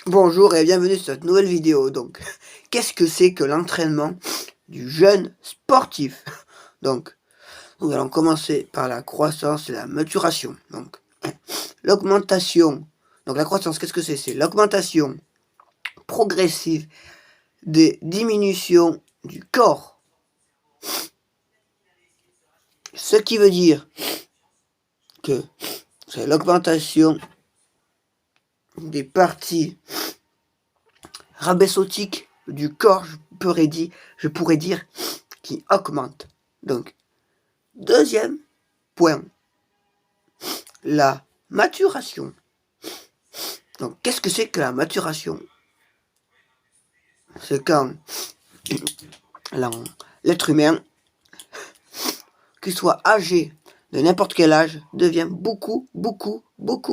Bonjour et bienvenue sur cette nouvelle vidéo. Donc, qu'est-ce que c'est que l'entraînement du jeune sportif? Donc, nous allons commencer par la croissance et la maturation. Donc, l'augmentation. Donc, la croissance, qu'est-ce que c'est? C'est l'augmentation progressive des diminutions du corps. Ce qui veut dire que c'est l'augmentation des parties rabaisotiques du corps, je pourrais dire, qui augmente. Donc, deuxième point, la maturation. Donc, qu'est-ce que c'est que la maturation? C'est quand l'être humain, qu'il soit âgé de n'importe quel âge, devient beaucoup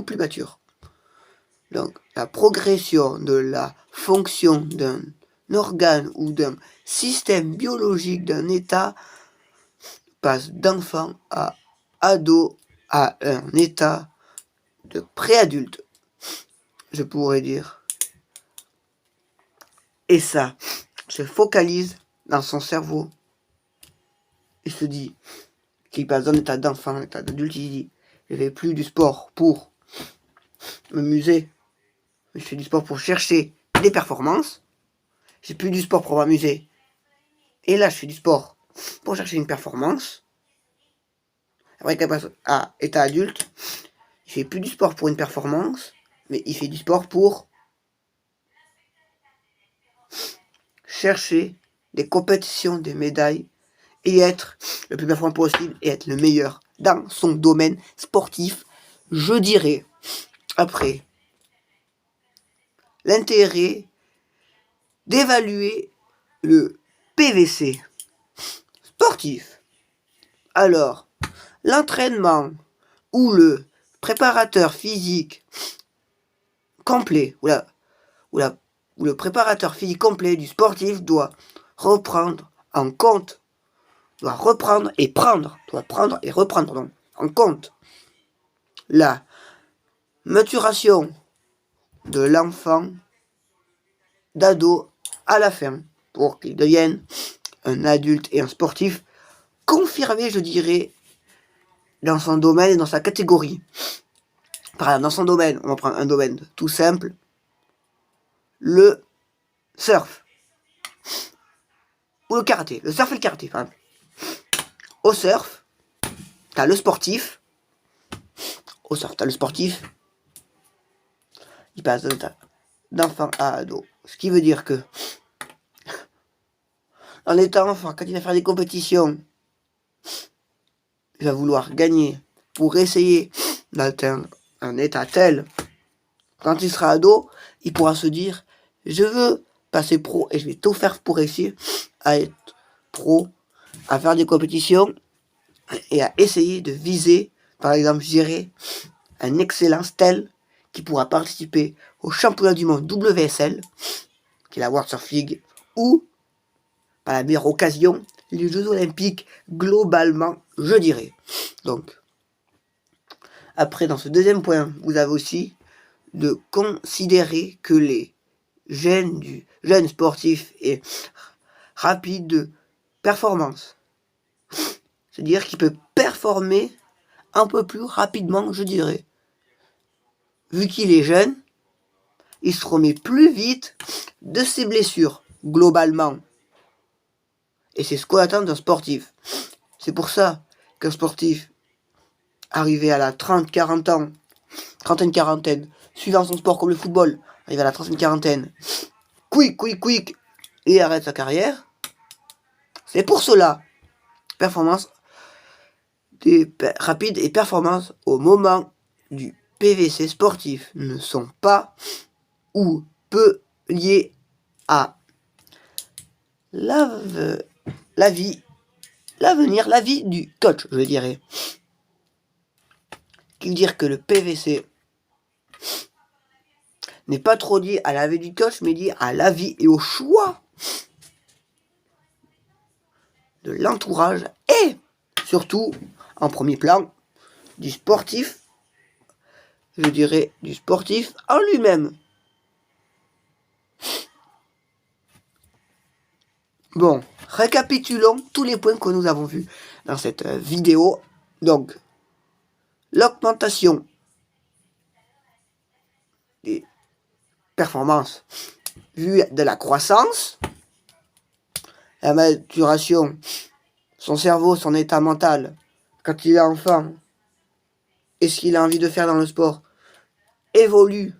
plus mature. Donc, la progression de la fonction d'un organe ou d'un système biologique d'un état passe d'enfant à ado à un état de préadulte, je pourrais dire. Et ça se focalise dans son cerveau. Il se dit qu'il passe d'un état d'enfant à un état d'adulte. Il dit, je fais plus du sport pour m'amuser. Je fais du sport pour chercher des performances. J'ai plus du sport pour m'amuser. Et là, je fais du sport pour chercher une performance. Après qu'il passe à état adulte, il fait plus du sport pour une performance, mais il fait du sport pour chercher des compétitions, des médailles, et être le plus performant possible, et être le meilleur dans son domaine sportif, je dirais. Après, l'intérêt d'évaluer le PVC sportif. Alors, l'entraînement ou le préparateur physique complet, ou le préparateur physique complet du sportif doit reprendre en compte, doit prendre et reprendre en compte la maturation de l'enfant, d'ado à la fin, pour qu'il devienne un adulte et un sportif confirmé, je dirais, dans son domaine et dans sa catégorie. Par exemple, dans son domaine, on va prendre un domaine tout simple, le surf, ou le karaté, le surf et le karaté, par exemple. Au surf, t'as le sportif, il passe d'enfant à ado. Ce qui veut dire que, en étant enfant, quand il va faire des compétitions, il va vouloir gagner pour essayer d'atteindre un état tel. Quand il sera ado, il pourra se dire, je veux passer pro et je vais tout faire pour réussir à être pro, à faire des compétitions et à essayer de viser, par exemple, je dirais, un excellence tel qui pourra participer au championnat du monde WSL, qui est la World Surf League, ou, par la meilleure occasion, les Jeux Olympiques globalement, je dirais. Donc, après, dans ce deuxième point, vous avez aussi de considérer que les jeunes sportifs et rapides de performance, c'est-à-dire qu'il peut performer un peu plus rapidement, je dirais. Vu qu'il est jeune, il se remet plus vite de ses blessures, globalement. Et c'est ce qu'on attend d'un sportif. C'est pour ça qu'un sportif, arrivé à la 30-40 ans, trentaine-quarantaine, suivant son sport comme le football, arrivé à la trentaine-quarantaine, quick, et arrête sa carrière, c'est pour cela. Performance rapide et performance au moment du PVC sportif ne sont pas ou peu liés à l'avenir, la vie du coach, je dirais. Qui veut dire que le PVC n'est pas trop lié à la vie du coach, mais lié à la vie et au choix de l'entourage et surtout, en premier plan, du sportif, je dirais du sportif en lui-même. Bon, récapitulons tous les points que nous avons vus dans cette vidéo. Donc, l'augmentation des performances vue de la croissance, la maturation, son cerveau, son état mental, quand il est enfant, et ce qu'il a envie de faire dans le sport, évolue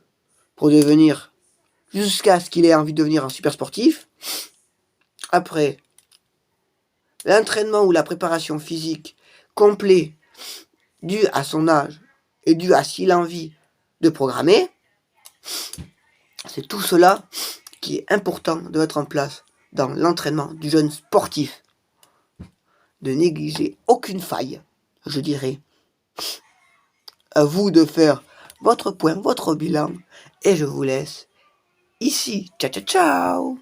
pour devenir, jusqu'à ce qu'il ait envie de devenir un super sportif. Après, l'entraînement ou la préparation physique complet, dû à son âge et dû à ce qu'il a envie de programmer, c'est tout cela qui est important de mettre en place dans l'entraînement du jeune sportif. De négliger aucune faille, je dirais. À vous de faire votre point, votre bilan, et je vous laisse ici. Ciao, ciao, ciao!